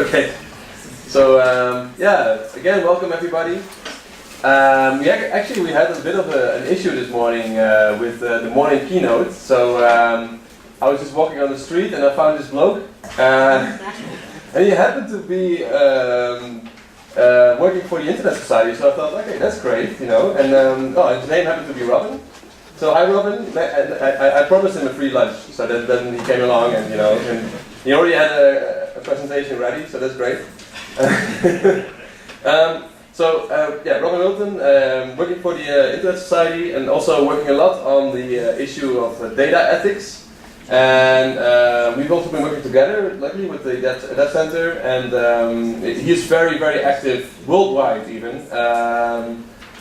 Okay. So yeah, again, welcome everybody. We had a bit of an issue this morning with the morning keynote. So I was just walking on the street and I found this bloke, and he happened to be working for the Internet Society. So I thought, okay, that's great, you know. And his name happened to be Robin. So hi Robin, I promised him a free lunch. So then he came along, and and he already had a presentation ready. So that's great. Robin Wilton, working for the Internet Society and also working a lot on the issue of data ethics. And we've also been working together, luckily, with that center. And he's very, very active worldwide, even,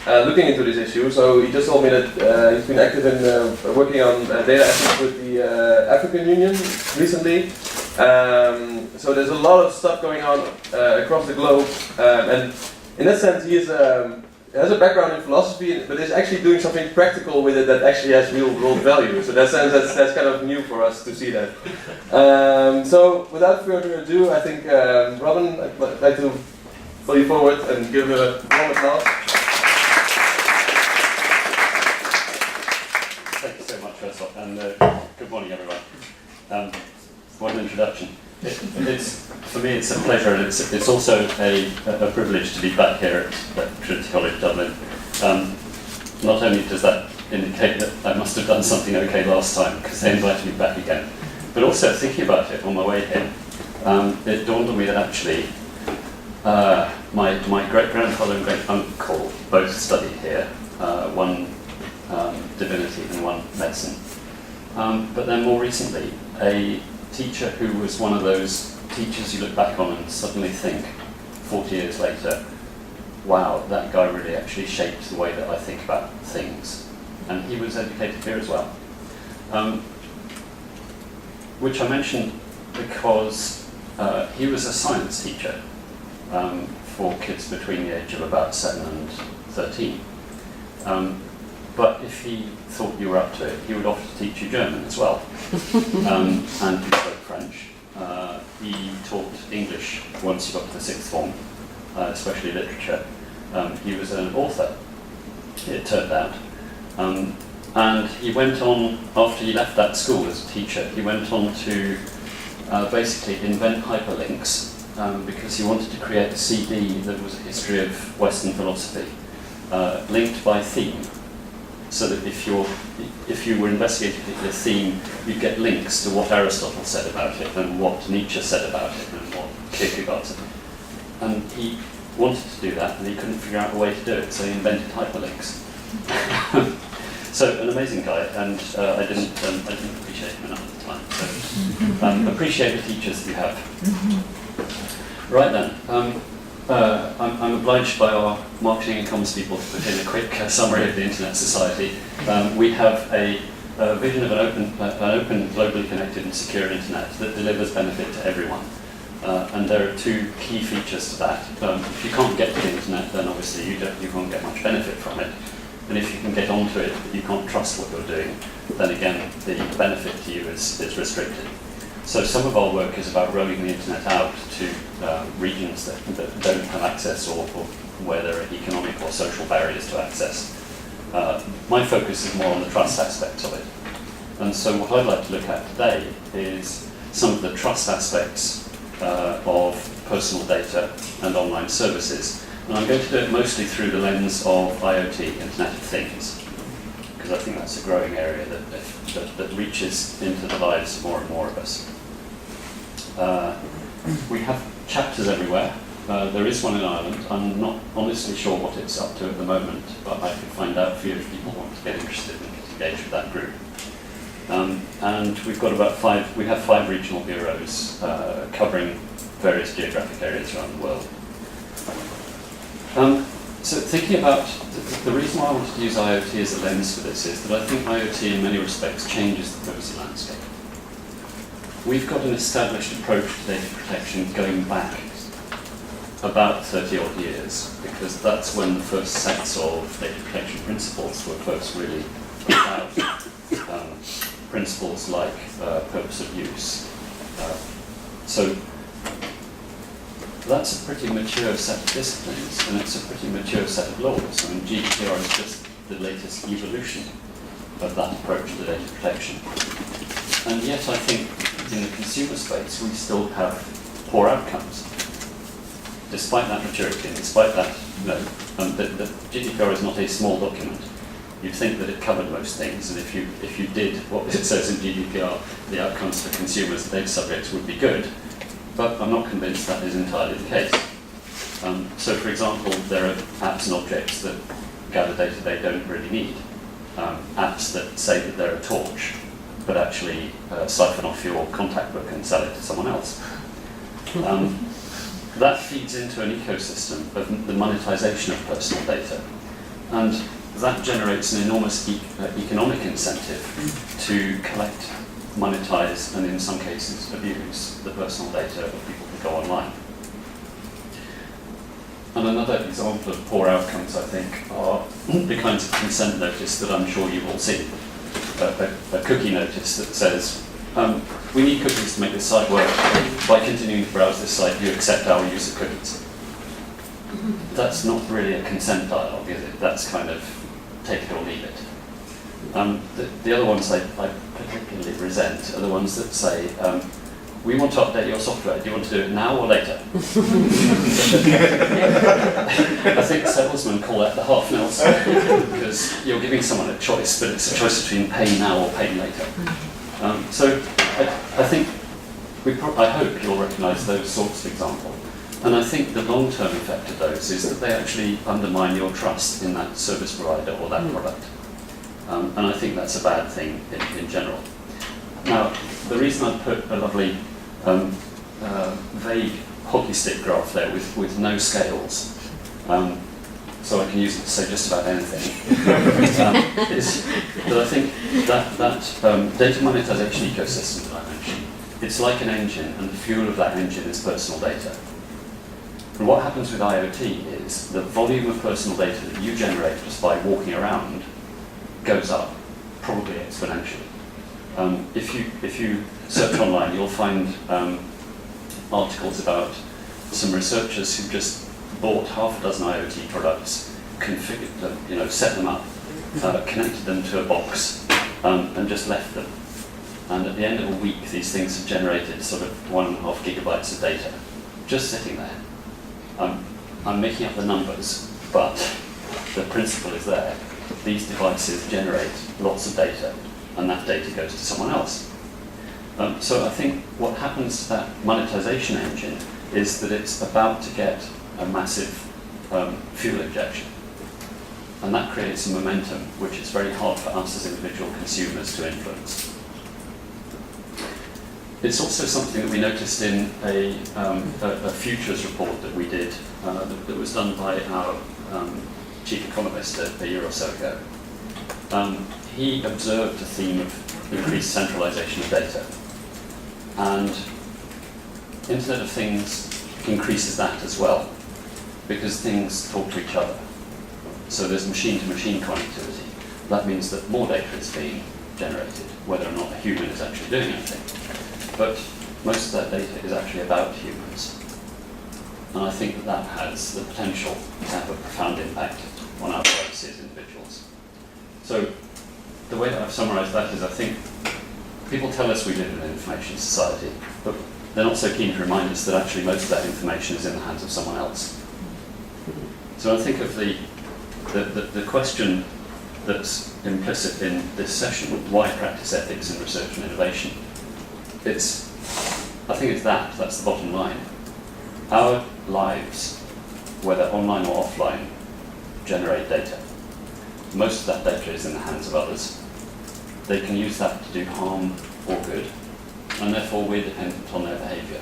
looking into this issue. So he just told me that he's been active in working on data ethics with the African Union recently. So there's a lot of stuff going on across the globe, and in that sense he has a background in philosophy, but is actually doing something practical with it that actually has real world value. So in that sense that's kind of new for us to see that. So without further ado, I think Robin, I'd like to pull you forward and give a warm applause. Thank you so much, first off, and good morning everyone. What an introduction. For me it's a pleasure, and it's also a privilege to be back here at Trinity College Dublin. Not only does that indicate that I must have done something okay last time, because they invited me back again, but also thinking about it on my way here, it dawned on me that actually my great-grandfather and great-uncle both studied here, one divinity and one medicine. But then more recently, a teacher who was one of those teachers you look back on and suddenly think, 40 years later, wow, that guy really actually shaped the way that I think about things. And he was educated here as well. Which I mentioned because he was a science teacher for kids between the age of about 7 and 13. But if he thought you were up to it, he would offer to teach you German as well. And he spoke French. He taught English once you got to the 6th form, especially literature. He was an author, it turned out. And he went on, after he left that school as a teacher, he went on to basically invent hyperlinks because he wanted to create a CD that was a history of Western philosophy, linked by theme. So that if you were investigating a particular theme, you'd get links to what Aristotle said about it, and what Nietzsche said about it, and what Kierkegaard said. And he wanted to do that, and he couldn't figure out a way to do it, so he invented hyperlinks. So an amazing guy, and I didn't appreciate him enough at the time. So appreciate the teachers that you have. Right then. I'm obliged by our marketing and comms people to put in a quick summary of the Internet Society. We have a vision of an open, globally connected and secure Internet that delivers benefit to everyone. And there are two key features to that. If you can't get to the Internet, then obviously you won't get much benefit from it. And if you can get onto it, but you can't trust what you're doing, then again, the benefit to you is restricted. So some of our work is about rolling the Internet out to regions that don't have access, or where there are economic or social barriers to access. My focus is more on the trust aspects of it. And so what I'd like to look at today is some of the trust aspects of personal data and online services. And I'm going to do it mostly through the lens of IoT, Internet of Things, because I think that's a growing area that reaches into the lives of more and more of us. We have chapters everywhere. There is one in Ireland. I'm not honestly sure what it's up to at the moment, but I can find out for you if people want to get interested and get engaged with that group. And we've got we have 5 regional bureaus covering various geographic areas around the world. So thinking about the reason why I wanted to use IoT as a lens for this is that I think IoT in many respects changes the privacy landscape. We've got an established approach to data protection going back about 30 odd years, because that's when the first sets of data protection principles were first really about. Principles like purpose of use. So that's a pretty mature set of disciplines, and it's a pretty mature set of laws. I mean, GDPR is just the latest evolution of that approach to data protection. And yet I think in the consumer space we still have poor outcomes. Despite that maturity, and despite that, the GDPR is not a small document. You'd think that it covered most things, and if you did what it says in GDPR, the outcomes for consumers and data subjects would be good. But I'm not convinced that is entirely the case. So, for example, there are apps and objects that gather data they don't really need. Apps that say that they're a torch, but actually siphon off your contact book and sell it to someone else. That feeds into an ecosystem of the monetization of personal data. And that generates an enormous economic incentive to collect, monetize, and in some cases abuse the personal data of people who go online. And another example of poor outcomes, I think, are the kinds of consent notice that I'm sure you've all seen. A cookie notice that says, we need cookies to make this site work. By continuing to browse this site, you accept our use of cookies. That's not really a consent dialogue, is it? That's kind of take it or leave it. The other ones I particularly resent are the ones that say, we want to update your software. Do you want to do it now or later? I think salesmen call that the half Nelson, because you're giving someone a choice, but it's a choice between pay now or pay later. So I think, I hope you'll recognise those sorts of examples. And I think the long-term effect of those is that they actually undermine your trust in that service provider or that product. And I think that's a bad thing in general. Now, the reason I put a lovely vague hockey stick graph there with no scales, so I can use it to say just about anything, is that I think that data monetization ecosystem that I mentioned, it's like an engine, and the fuel of that engine is personal data. And what happens with IoT is the volume of personal data that you generate just by walking around goes up, probably exponentially. If you search online, you'll find articles about some researchers who just bought half a dozen IoT products, configured them, set them up, connected them to a box, and just left them. And at the end of a week, these things have generated sort of 1.5 gigabytes of data, just sitting there. I'm making up the numbers, but the principle is there. These devices generate lots of data, and that data goes to someone else. So I think what happens to that monetization engine is that it's about to get a massive fuel injection. And that creates a momentum which is very hard for us as individual consumers to influence. It's also something that we noticed in a futures report that we did that was done by our chief economist a year or so ago. He observed the theme of increased centralization of data. And Internet of Things increases that as well, because things talk to each other. So there's machine-to-machine connectivity. That means that more data is being generated, whether or not a human is actually doing anything. But most of that data is actually about humans. And I think that that has the potential to have a profound impact on our privacy as individuals. So the way that I've summarised that is I think people tell us we live in an information society, but they're not so keen to remind us that actually most of that information is in the hands of someone else. So I think of the question that's implicit in this session, why practice ethics in research and innovation? I think it's that's the bottom line. Our lives, whether online or offline, generate data. Most of that data is in the hands of others. They can use that to do harm or good, and therefore we're dependent on their behaviour.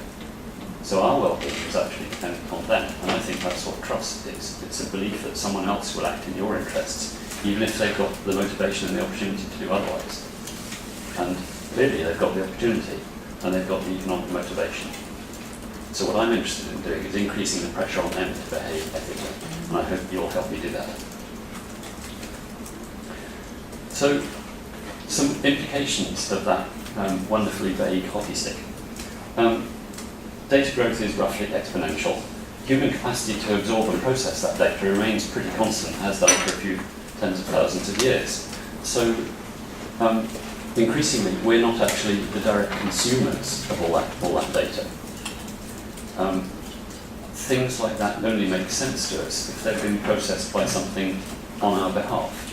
So our well-being is actually dependent on them, and I think that's what trust is. It's a belief that someone else will act in your interests, even if they've got the motivation and the opportunity to do otherwise. And clearly they've got the opportunity, and they've got the economic motivation. So what I'm interested in doing is increasing the pressure on them to behave ethically, and I hope you'll help me do that. So, some implications of that wonderfully vague hockey stick. Data growth is roughly exponential. human capacity to absorb and process that data remains pretty constant, has done for a few tens of thousands of years. So increasingly, we're not actually the direct consumers of all that data. Things like that only make sense to us if they've been processed by something on our behalf.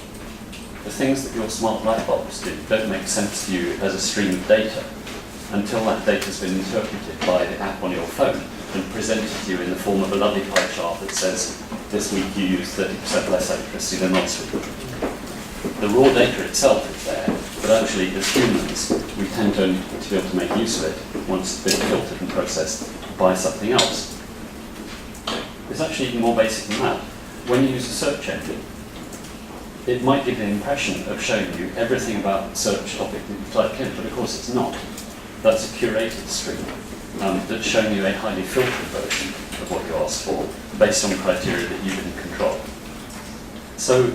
The things that your smart light bulbs do don't make sense to you as a stream of data until that data has been interpreted by the app on your phone and presented to you in the form of a lovely pie chart that says, this week you used 30% less electricity than last week. The raw data itself is there, but actually as humans, we tend to only to be able to make use of it once it's been filtered and processed by something else. It's actually even more basic than that. When you use a search engine, it might give the impression of showing you everything about the search topic that you type in, but of course it's not. That's a curated stream that's showing you a highly filtered version of what you asked for, based on criteria that you didn't control. So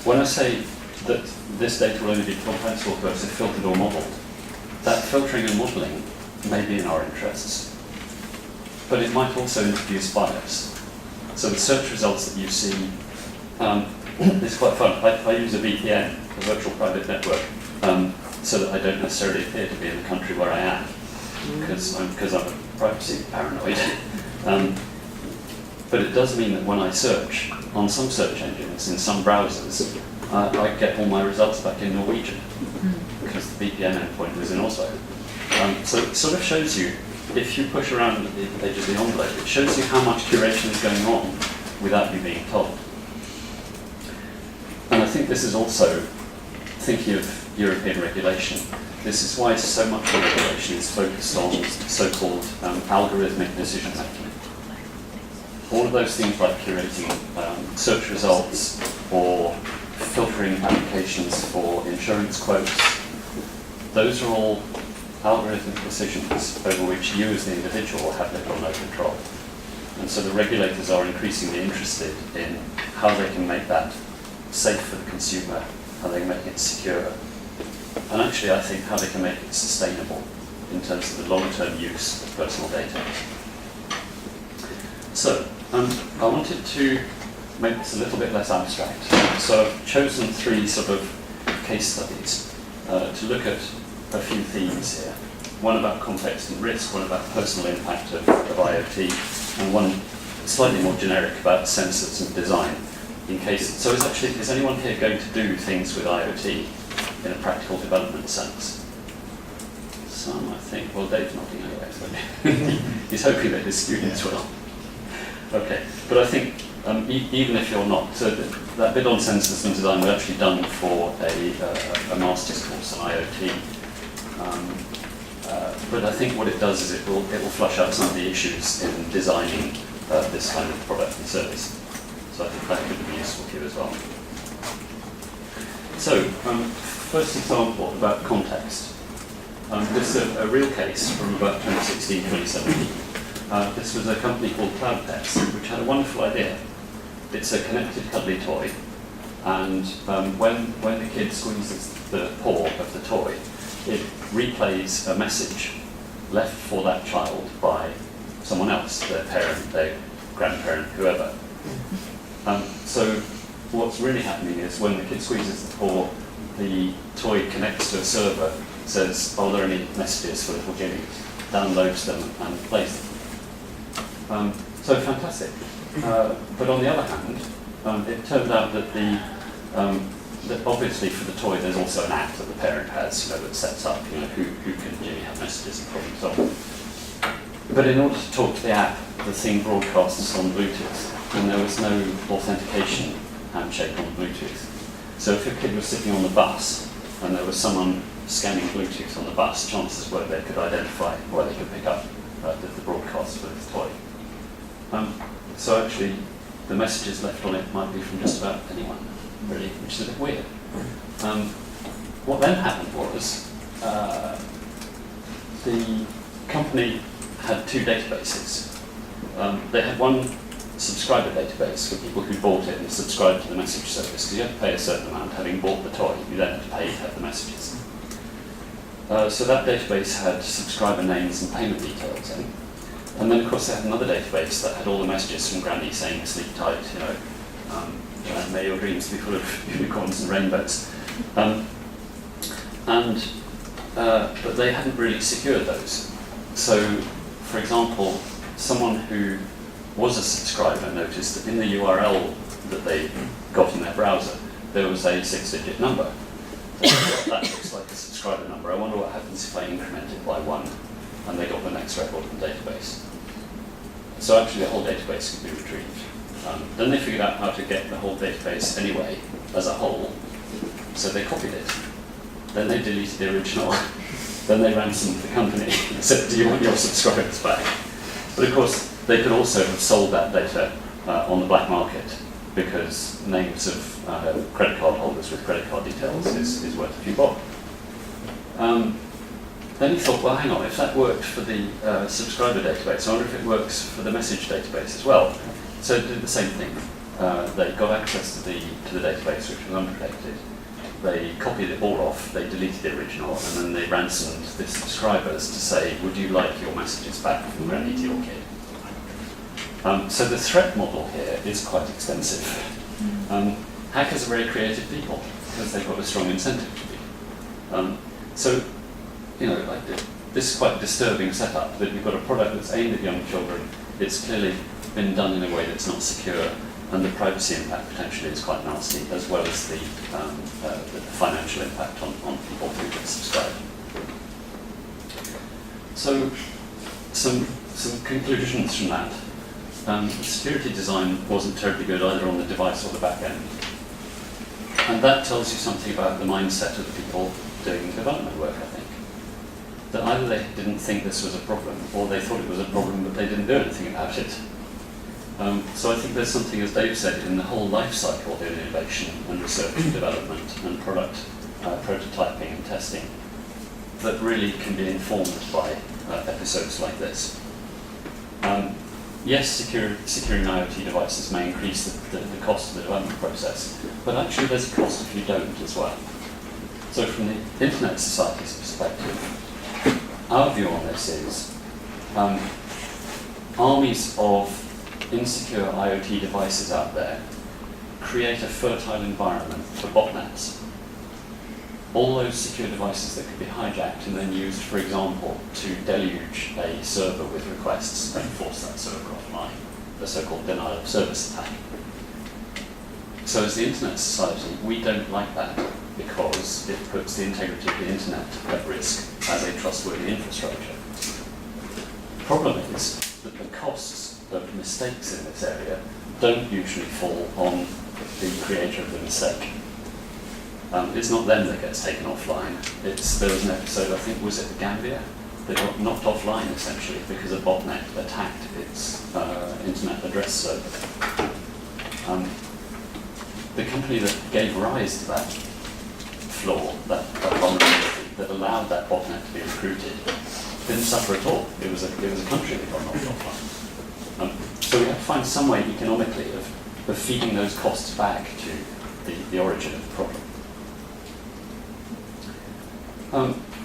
when I say that this data will only be compensable to us if filtered or modelled, that filtering and modelling may be in our interests, but it might also introduce bias. So the search results that you see, it's quite fun. I use a VPN, a virtual private network, so that I don't necessarily appear to be in the country where I am, because I'm a privacy paranoid. But it does mean that when I search on some search engines, in some browsers, I get all my results back in Norwegian, because the VPN endpoint was in Oslo. So it sort of shows you, if you push around the page of the envelope, it shows you how much curation is going on without you being told. And I think this is also, thinking of European regulation, this is why so much of regulation is focused on so-called algorithmic decision making. All of those things like curating search results or filtering applications for insurance quotes, those are all algorithmic decisions over which you as the individual have little or no control. And so the regulators are increasingly interested in how they can make that safe for the consumer, how they can make it secure, and actually I think how they can make it sustainable in terms of the long-term use of personal data. So I wanted to make this a little bit less abstract. So I've chosen 3 sort of case studies to look at a few themes here. One about context and risk, one about personal impact of IoT, and one slightly more generic about sensors and design. So is anyone here going to do things with IoT in a practical development sense? Some, I think. Well, Dave's nodding anyway, so he's hoping that his students will. Okay, but I think even if you're not, so that bit on sensors and design was actually done for a master's course on IoT. But I think what it does is it will flush out some of the issues in designing this kind of product and service. So I think that could be useful to you as well. So, first example about context. This is a real case from about 2016, 2017. This was a company called CloudPets, which had a wonderful idea. It's a connected cuddly toy, and when the kid squeezes the paw of the toy, it replays a message left for that child by someone else, their parent, their grandparent, whoever. So what's really happening is when the kid squeezes the paw, the toy connects to a server, says, are there any messages for little Jimmy? Downloads them and plays them. So fantastic. But on the other hand, it turned out that that obviously for the toy there's also an app that the parent has, that sets up, who can Jimmy have messages and problem solve. But in order to talk to the app, the thing broadcasts on Bluetooth, and there was no authentication handshake on Bluetooth. So if your kid was sitting on the bus and there was someone scanning Bluetooth on the bus, chances were they could identify, or they could pick up the broadcast for this toy. So actually, the messages left on it might be from just about anyone, really, which is a bit weird. What then happened was the company had 2 databases. They had one subscriber database for people who bought it and subscribed to the message service, because you had to pay a certain amount. Having bought the toy, you then had to pay to have the messages. So that database had subscriber names and payment details in. And then, of course, they had another database that had all the messages from Granny saying, sleep tight, may your dreams be full of unicorns and rainbows. But they hadn't really secured those. So, for example, someone who was a subscriber noticed that in the URL that they got in their browser, there was a 6-digit number. So that looks like a subscriber number. I wonder what happens if I increment it by 1, and they got the next record in the database. So actually the whole database could be retrieved. Then they figured out how to get the whole database anyway, as a whole, so they copied it. Then they deleted the original. Then they ransomed the company and said, do you want your subscribers back? But of course, they could also have sold that data on the black market, because names of credit card holders with credit card details is worth a few bob. Then he thought, well, hang on, if that worked for the subscriber database, I wonder if it works for the message database as well. So they did the same thing. They got access to the database, which was unprotected. They copied it all off, they deleted the original, and then they ransomed the subscribers to say, would you like your messages back from Granny to your kid? So the threat model here is quite extensive. Hackers are very creative people, because they've got a strong incentive to be. So, this is quite a disturbing setup, that you've got a product that's aimed at young children, it's clearly been done in a way that's not secure, and the privacy impact potentially is quite nasty, as well as the financial impact on people who get subscribed. So, some conclusions from that. The security design wasn't terribly good either on the device or the back end. And that tells you something about the mindset of the people doing development work, I think. That either they didn't think this was a problem, or they thought it was a problem but they didn't do anything about it. So I think there's something, as Dave said, in the whole life cycle of innovation and research and development and product prototyping and testing that really can be informed by episodes like this. Yes, securing IoT devices may increase the cost of the development process, but actually there's a cost if you don't as well. So from the Internet Society's perspective, our view on this is armies of insecure IoT devices out there create a fertile environment for botnets. All those secure devices that could be hijacked and then used, for example, to deluge a server with requests and force that server offline, the so-called denial of service attack. So as the Internet Society, we don't like that because it puts the integrity of the Internet at risk as a trustworthy infrastructure. The problem is that the costs of mistakes in this area don't usually fall on the creator of the mistake. It's not them that gets taken offline. There was an episode, I think, was it the Gambia? They got knocked offline essentially because a botnet attacked its internet address server. The company that gave rise to that flaw, that vulnerability, that allowed that botnet to be recruited, didn't suffer at all. It was a country that got knocked offline. So we have to find some way economically of feeding those costs back to the origin of the problem.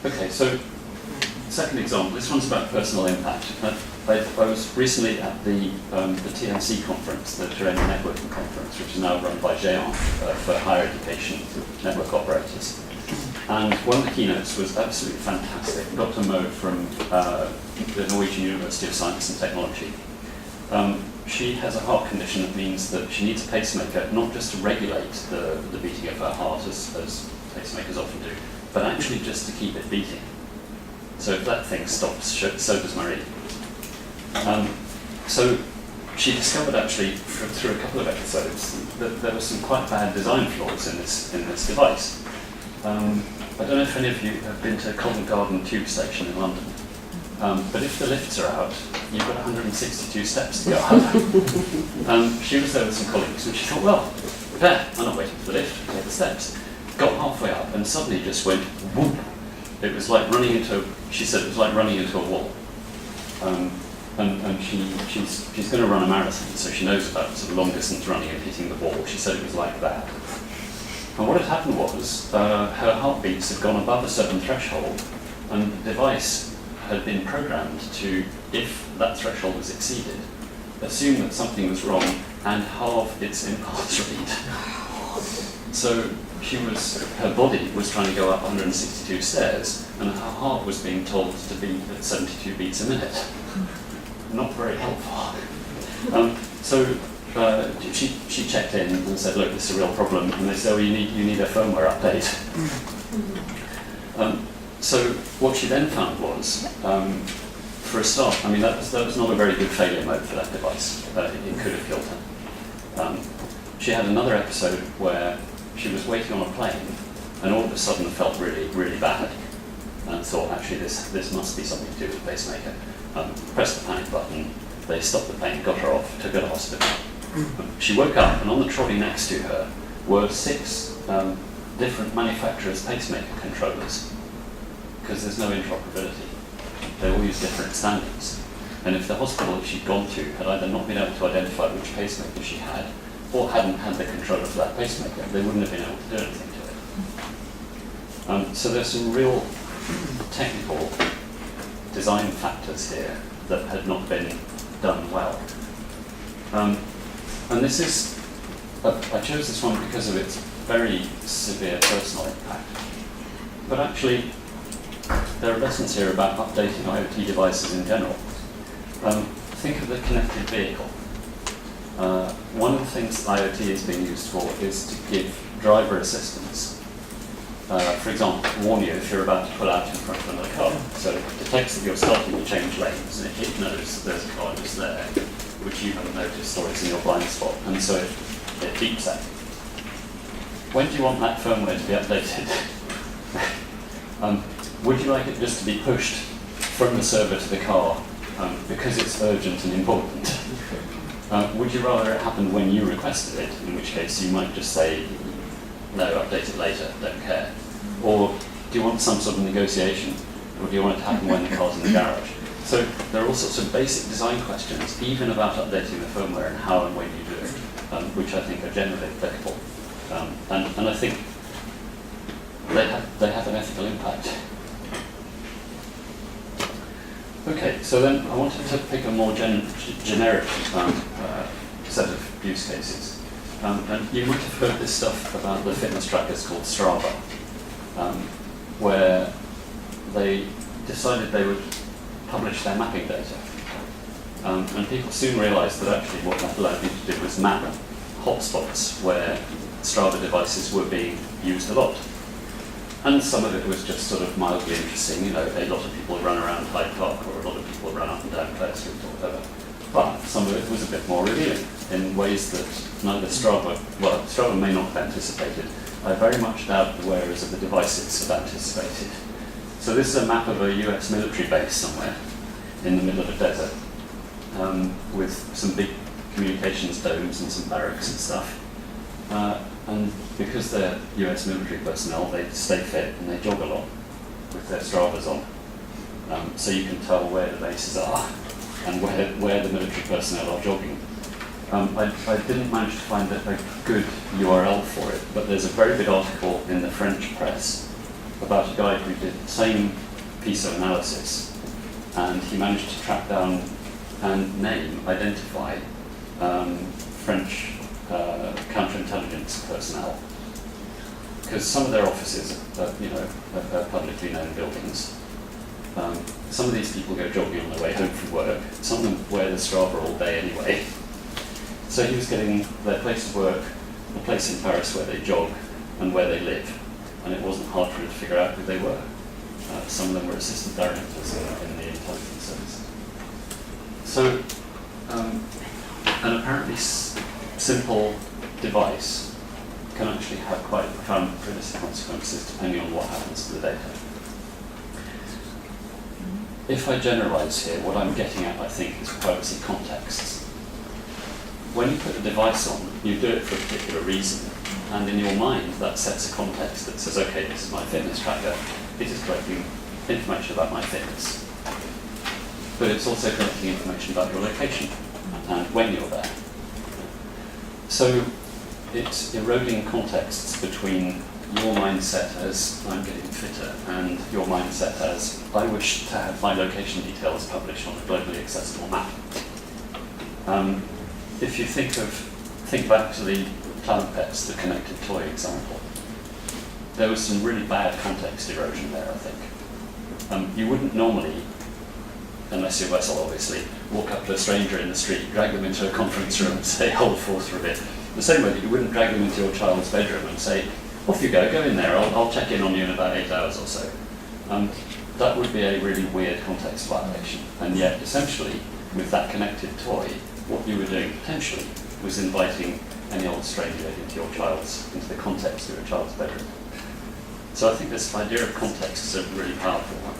Okay, so second example, this one's about personal impact. I was recently at the TNC conference, the Terrain Networking Conference, which is now run by Géant for higher education network operators. And one of the keynotes was absolutely fantastic. Dr. Mo from the Norwegian University of Science and Technology. She has a heart condition that means that she needs a pacemaker, not just to regulate the beating of her heart, as pacemakers often do, but actually just to keep it beating. So if that thing stops, so does Marie. So she discovered actually through a couple of episodes that there were some quite bad design flaws in this device. I don't know if any of you have been to Covent Garden Tube Station in London. But if the lifts are out, you've got 162 steps to go up. She was there with some colleagues, and she thought, well, there, I'm not waiting for the lift, take the steps. Got halfway up, and suddenly just went whoop. It was like running into, she said, it was like running into a wall. And she's going to run a marathon, so she knows about sort of long distance running and hitting the wall. She said it was like that. And what had happened was her heartbeats had gone above a certain threshold, and the device had been programmed to, if that threshold was exceeded, assume that something was wrong and halve its impulse rate. So her body was trying to go up 162 stairs, and her heart was being told to beat at 72 beats a minute. Not very helpful. She checked in and said, "Look, this is a real problem." And they said, "Oh, you need a firmware update." So what she then found was, for a start, I mean, that was not a very good failure mode for that device. It could have killed her. She had another episode where she was waiting on a plane, and all of a sudden felt really, really bad, and thought, actually, this must be something to do with the pacemaker. Pressed the panic button. They stopped the plane, got her off, took her to hospital. She woke up, and on the trolley next to her were 6 different manufacturers' pacemaker controllers, because there's no interoperability. They all use different standards. And if the hospital she'd gone to had either not been able to identify which pacemaker she had, or hadn't had the controller for that pacemaker, they wouldn't have been able to do anything to it. So there's some real technical design factors here that had not been done well. And this is, I chose this one because of its very severe personal impact. But actually, there are lessons here about updating IoT devices in general. Think of the connected vehicle. One of the things that IoT is being used for is to give driver assistance. For example, to warn you if you're about to pull out in front of another car. So it detects that you're starting to change lanes, and it knows that there's a car just there, which you haven't noticed, or it's in your blind spot, and so it beeps at you. When do you want that firmware to be updated? Would you like it just to be pushed from the server to the car because it's urgent and important? Would you rather it happened when you requested it, in which case you might just say, no, update it later, don't care? Or do you want some sort of negotiation, or do you want it to happen when the car's in the garage? So there are all sorts of basic design questions, even about updating the firmware and how and when you do it, which I think are generally applicable. And I think they have an ethical impact. Okay, so then I wanted to pick a more generic set of use cases. And you might have heard this stuff about the fitness trackers called Strata, where they decided they would publish their mapping data. And people soon realized that actually what that allowed you to do was map hotspots where Strava devices were being used a lot. And some of it was just sort of mildly interesting, you know, a lot of people run around Hyde Park, or a lot of people run up and down Clare Street, or whatever. But some of it was a bit more revealing in ways that neither Strava may not have anticipated. I very much doubt the wearers of the devices have anticipated. So this is a map of a US military base somewhere in the middle of a desert, with some big communications domes and some barracks and stuff. And because they're US military personnel, they stay fit and they jog a lot with their Stravas on. So you can tell where the bases are and where the military personnel are jogging. I didn't manage to find a good URL for it, but there's a very good article in the French press about a guy who did the same piece of analysis, and he managed to track down and identify French counterintelligence personnel, because some of their offices are publicly known buildings. Some of these people go jogging on their way home from work. Some of them wear the Strava all day anyway. So he was getting their place of work, the place in Paris where they jog, and where they live. And it wasn't hard for him to figure out who they were. Some of them were assistant directors in the intelligence service. So, an apparently simple device can actually have quite profound privacy consequences depending on what happens to the data. If I generalize here, what I'm getting at, I think, is privacy contexts. When you put a device on, you do it for a particular reason, and in your mind that sets a context that says, okay, this is my fitness tracker, it is collecting information about my fitness. But it's also collecting information about your location and when you're there. So it's eroding contexts between your mindset as I'm getting fitter, and your mindset as I wish to have my location details published on a globally accessible map. If you think back to the Planet Pets, the connected toy example, there was some really bad context erosion there, I think. You wouldn't normally, unless you're Wessel obviously, walk up to a stranger in the street, drag them into a conference room and say, hold forth for a bit. The same way that you wouldn't drag them into your child's bedroom and say, off you go in there, I'll check in on you in about 8 hours or so. That would be a really weird context violation. And yet, essentially, with that connected toy, what you were doing potentially was inviting any old stranger into the context of your child's bedroom. So I think this idea of context is a really powerful one.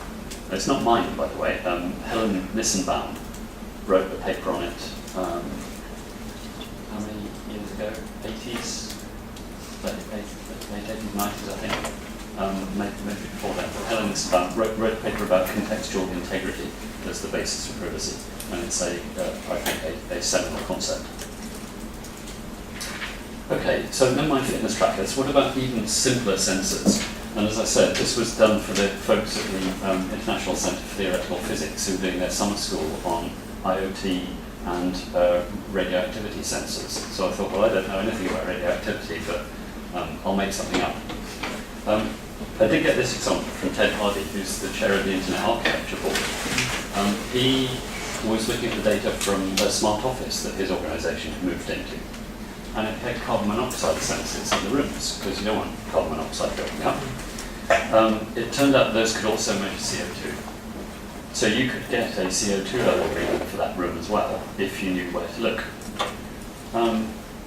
It's not mine, by the way. Helen Nissenbaum wrote a paper on it, how many years ago? 80s? Late 80s, 90s, I think. Maybe before then. But Helen Nissenbaum wrote a paper about contextual integrity as the basis for privacy. And it's I think a seminal concept. Okay, so never mind fitness trackers. What about even simpler sensors? And as I said, this was done for the folks at the International Centre for Theoretical Physics who were doing their summer school on IoT and radioactivity sensors. So I thought, well, I don't know anything about radioactivity, but I'll make something up. I did get this example from Ted Hardy, who's the chair of the Internet Architecture Board. He was looking at the data from a smart office that his organisation had moved into. And it had carbon monoxide sensors in the rooms, because you don't want carbon monoxide going up. It turned out those could also measure CO2. So you could get a CO2 level reading for that room as well, if you knew where to look.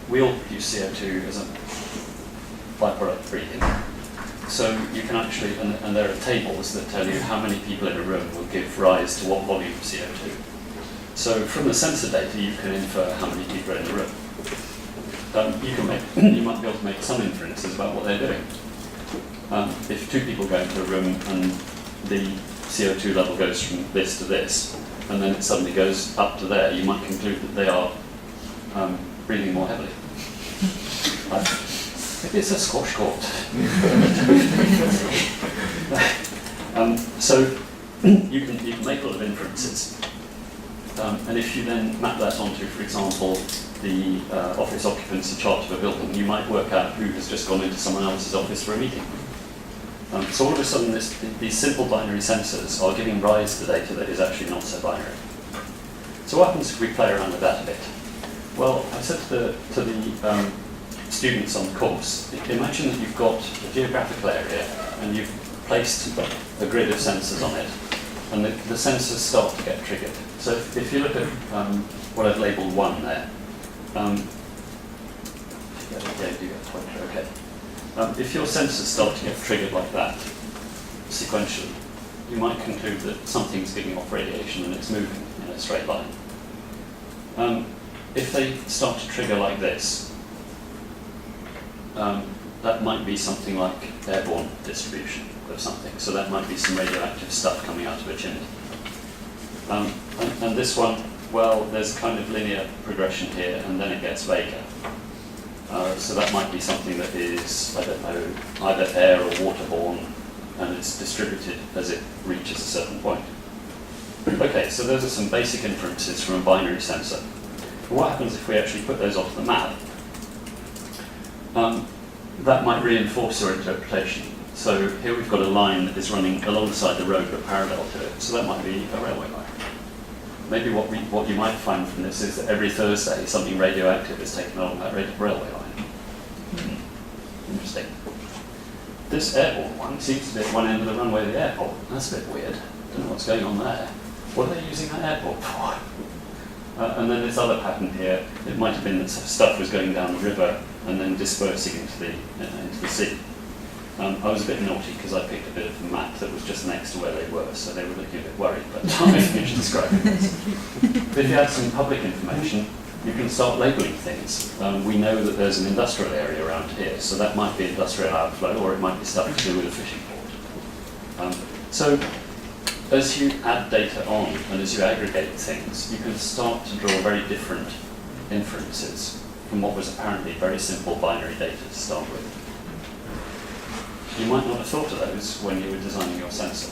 We all produce CO2 as a byproduct of breathing. So you can actually, and there are tables that tell you how many people in a room will give rise to what volume of CO2. So from the sensor data, you can infer how many people are in the room. You might be able to make some inferences about what they're doing. If 2 people go into a room and the CO2 level goes from this to this, and then it suddenly goes up to there, you might conclude that they are breathing more heavily. It's a squash court. So you can make a lot of inferences. And if you then map that onto, for example, the office occupancy chart of a building, you might work out who has just gone into someone else's office for a meeting. So all of a sudden, these simple binary sensors are giving rise to data that is actually not so binary. So what happens if we play around with that a bit? Well, I said to the students on the course, imagine that you've got a geographical area and you've placed a grid of sensors on it, and the sensors start to get triggered. So if you look at what I've labelled 1 there, okay. If your sensors start to get triggered like that, sequentially, you might conclude that something's giving off radiation and it's moving in a straight line. If they start to trigger like this, that might be something like airborne distribution of something. So that might be some radioactive stuff coming out of a chimney. And this one, well, there's kind of linear progression here, and then it gets vaguer. So that might be something that is, I don't know, either air or waterborne, and it's distributed as it reaches a certain point. Okay, so those are some basic inferences from a binary sensor. But what happens if we actually put those onto the map? That might reinforce your interpretation. So here we've got a line that is running alongside the road but parallel to it. So that might be a railway line. Maybe what you might find from this is that every Thursday something radioactive is taken along that railway line. Interesting. This airborne one seems to be at one end of the runway of the airport. That's a bit weird. Don't know what's going on there. What are they using that airport for? And then this other pattern here, it might have been that stuff was going down the river and then dispersing into the sea. I was a bit naughty because I picked a bit of the map that was just next to where they were, so they were looking a bit worried, but I finished describing this. But if you add some public information, you can start labelling things. We know that there's an industrial area around here, so that might be industrial outflow, or it might be stuff to do with a fishing port. So as you add data on and as you aggregate things, you can start to draw very different inferences from what was apparently very simple binary data to start with. you might not have thought of those when you were designing your sensor.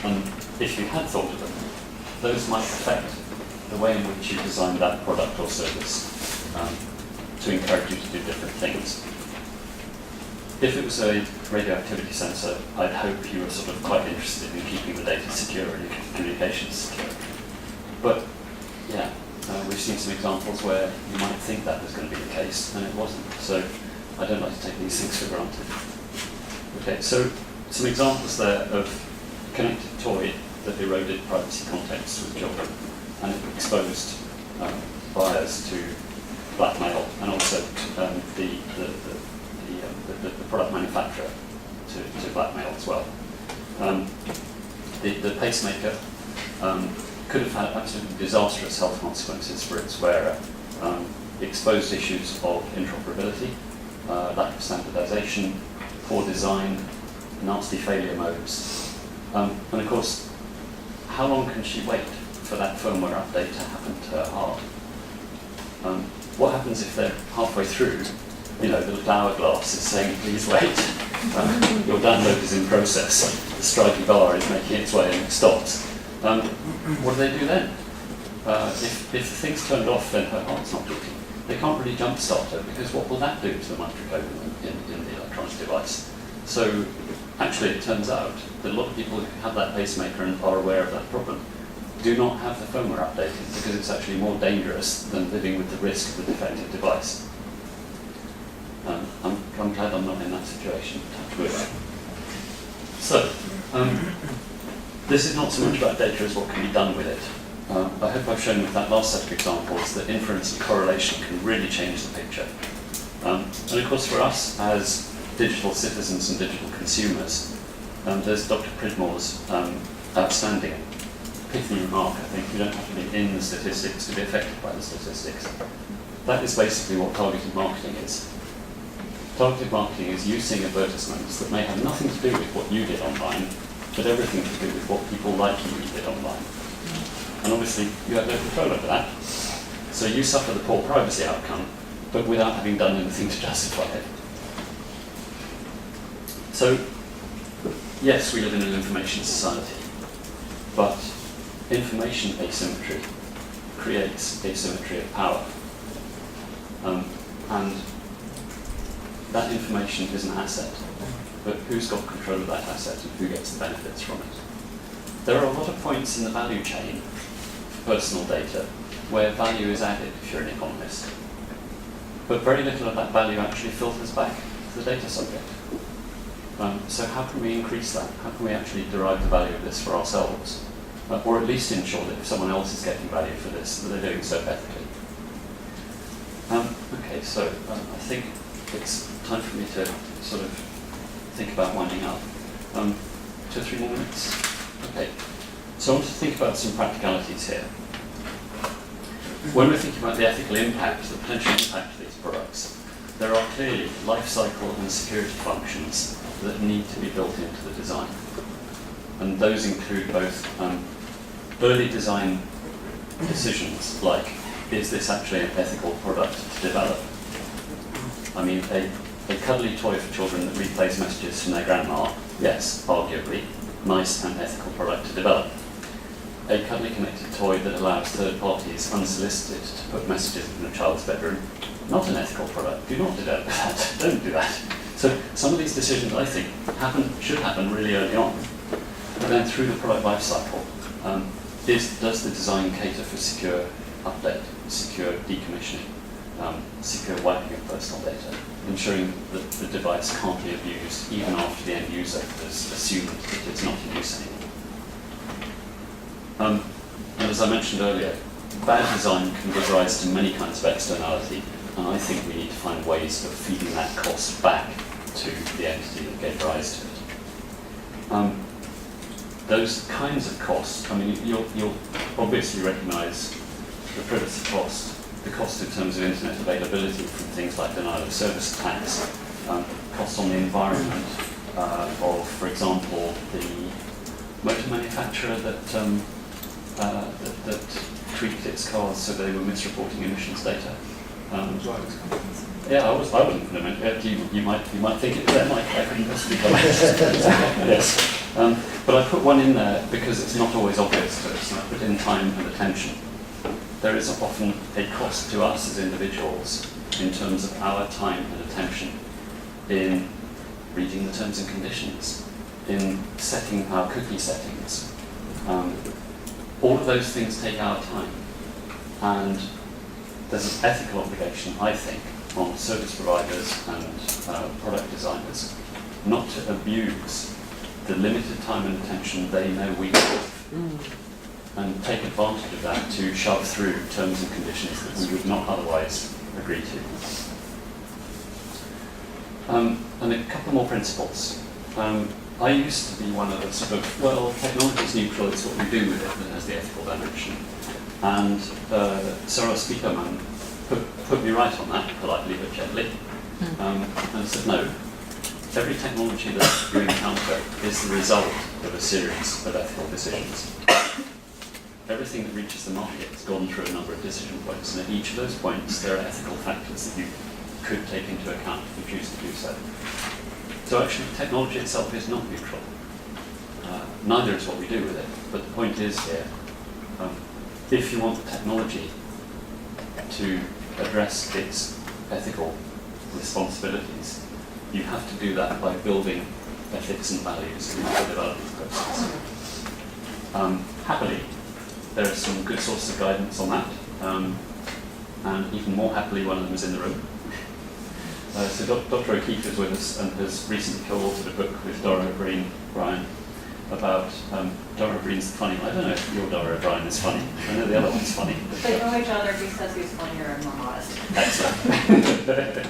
And if you had thought of them, those might affect the way in which you design that product or service to encourage you to do different things. If it was a radioactivity sensor, I'd hope you were sort of quite interested in keeping the data secure and your communications secure. But yeah, we've seen some examples where you might think that was going to be the case, and it wasn't. So I don't like to take these things for granted. Okay, so some examples there of connected toy that eroded privacy context with children, and it exposed buyers to blackmail, and also the product manufacturer to blackmail as well. The pacemaker could have had absolutely disastrous health consequences for its wearer. Exposed issues of interoperability, lack of standardization, poor design, nasty failure modes. And of course, how long can she wait for that firmware update to happen to her heart? What happens if they're halfway through, the little hourglass is saying, please wait, your download is in process, the stripy bar is making its way and it stops. What do they do then? If the thing's turned off, then her heart's not beating. They can't really jumpstart her, because what will that do to the microcode in the electronic device? So actually it turns out that a lot of people who have that pacemaker and are aware of that problem do not have the firmware updated, because it's actually more dangerous than living with the risk of the defective device. I'm glad I'm not in that situation, touch wood. So, this is not so much about data as what can be done with it. I hope I've shown with that last set of examples that inference and correlation can really change the picture. And of course for us as digital citizens and digital consumers, there's Dr. Pridmore's outstanding pithy remark, I think. You don't have to be in the statistics to be affected by the statistics. That is basically what targeted marketing is. Targeted marketing is you seeing advertisements that may have nothing to do with what you did online, but everything to do with what people like you did online. And obviously, you have no control over that. So you suffer the poor privacy outcome, but without having done anything to justify it. So, yes, we live in an information society, but information asymmetry creates asymmetry of power. And that information is an asset, but who's got control of that asset and who gets the benefits from it? There are a lot of points in the value chain for personal data where value is added if you're an economist, but very little of that value actually filters back to the data subject. So how can we increase that? How can we actually derive the value of this for ourselves? Or at least ensure that if someone else is getting value for this, that they're doing so ethically. Okay, so I think it's time for me to sort of think about winding up. 2 or 3 more minutes? Okay. So I want to think about some practicalities here. When we're thinking about the ethical impact, the potential impact of these products, there are clearly life cycle and security functions that need to be built into the design. And those include both early design decisions, like, is this actually an ethical product to develop? I mean, a cuddly toy for children that replays messages from their grandma, yes, arguably, nice and ethical product to develop. A cuddly connected toy that allows third parties unsolicited to put messages in a child's bedroom, not an ethical product. Do not develop that. Don't do that. So some of these decisions, I think, should happen really early on. But then through the product life cycle, does the design cater for secure update, secure decommissioning, secure wiping of personal data, ensuring that the device can't be abused even after the end user has assumed that it's not in use anymore. And as I mentioned earlier, bad design can give rise to many kinds of externality, and I think we need to find ways of feeding that cost back to the entity that gave rise to it. Those kinds of costs, I mean, you'll obviously recognise the privacy cost, the cost in terms of internet availability from things like denial of service attacks, costs on the environment of, for example, the motor manufacturer that treated its cars so they were misreporting emissions data. Yeah, I wouldn't implement it. You might think it them. I couldn't possibly comment. Yes. But I put one in there because it's not always obvious to us, and I put in time and attention. There is often a cost to us as individuals in terms of our time and attention in reading the terms and conditions, in setting our cookie settings. All of those things take our time, and there's an ethical obligation, I think, on service providers and product designers not to abuse the limited time and attention they know we have, and take advantage of that to shove through terms and conditions that we would not otherwise agree to. And a couple more principles. I used to be one of the sort of, well, technology is neutral, it's what we do with it that has the ethical dimension. And Sarah Spiekerman put me right on that, politely but gently, and said, no, every technology that you encounter is the result of a series of ethical decisions. Everything that reaches the market has gone through a number of decision points, and at each of those points there are ethical factors that you could take into account if you choose to do so. So actually technology itself is not neutral. Neither is what we do with it, but the point is here, if you want the technology to address its ethical responsibilities, you have to do that by building ethics and values into the development process. Happily, there are some good sources of guidance on that, and even more happily, one of them is in the room. So Dr. O'Keefe is with us and has recently co-authored a book with Dora O'Brien about, Dora O'Brien's funny. I don't know if your Dora O'Brien is funny. I know the other one's funny. They know each other. He says he's funnier and more modest. Excellent.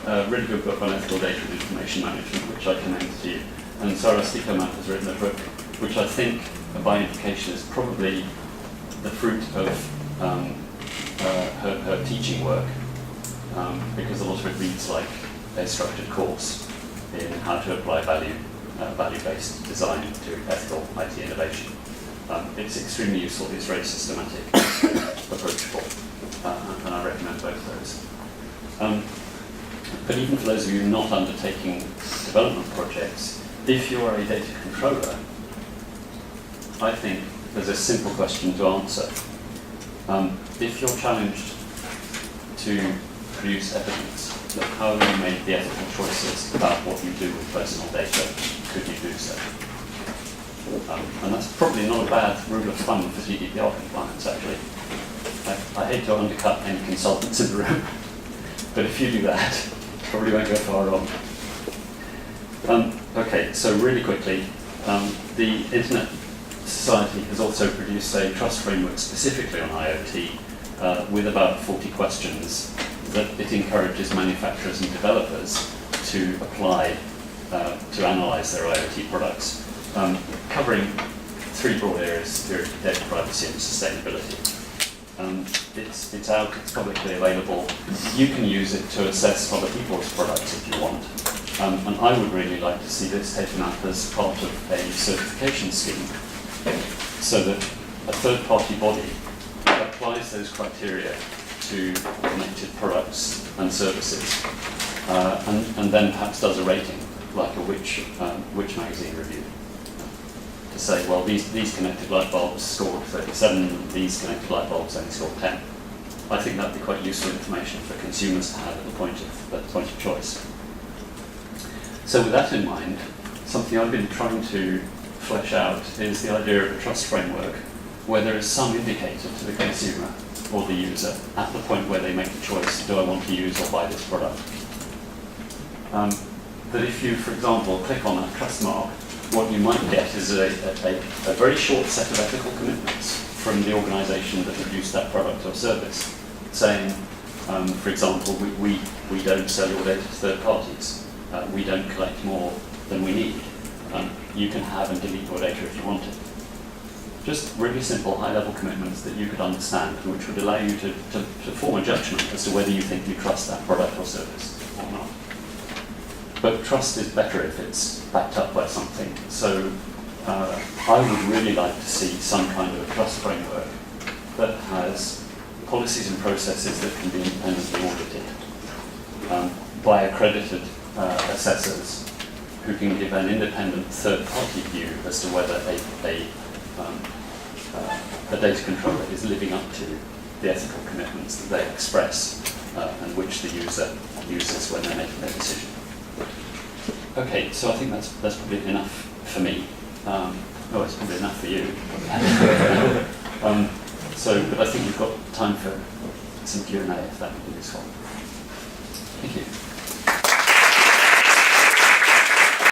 A really good book on ethical data and information management, which I commend to you. And Sarah Spiekerman has written a book, which I think, by implication, is probably the fruit of her teaching work, because a lot of it reads like a structured course in how to apply value-based design to ethical IT innovation. It's extremely useful, it's very systematic, approachable, and I recommend both of those. But even for those of you not undertaking development projects, if you're a data controller, I think there's a simple question to answer. If you're challenged to produce evidence that how you made the ethical choices about what you do with personal data, could you do so? And that's probably not a bad rule of thumb for GDPR compliance, actually. I hate to undercut any consultants in the room, but if you do that, probably won't go far wrong. Okay, so really quickly, the Internet Society has also produced a trust framework specifically on IoT with about 40 questions that it encourages manufacturers and developers to apply to analyze their IoT products, covering three broad areas: security, data privacy, and sustainability. It's out, it's publicly available. You can use it to assess other people's products if you want. And I would really like to see this taken up as part of a certification scheme, so that a third-party body applies those criteria to connected products and services, and then perhaps does a rating, like a Which magazine review, to say, well, these connected light bulbs scored 37, these connected light bulbs only scored 10. I think that would be quite useful information for consumers to have at the point of choice. So with that in mind, something I've been trying to flesh out is the idea of a trust framework where there is some indicator to the consumer or the user at the point where they make the choice, do I want to use or buy this product? That if you, for example, click on that trust mark, what you might get is a very short set of ethical commitments from the organisation that produced that product or service, saying, for example, we don't sell your data to third parties. We don't collect more than we need. You can have and delete your data if you want it. Just really simple, high-level commitments that you could understand and which would allow you to form a judgment as to whether you think you trust that product or service or not. But trust is better if it's backed up by something. So I would really like to see some kind of a trust framework that has policies and processes that can be independently audited by accredited assessors who can give an independent third-party view as to whether a data controller is living up to the ethical commitments that they express and which the user uses when they're making their decision. Okay, so I think that's probably enough for me. It's probably enough for you. But I think we've got time for some Q&A if that would be useful. Thank you.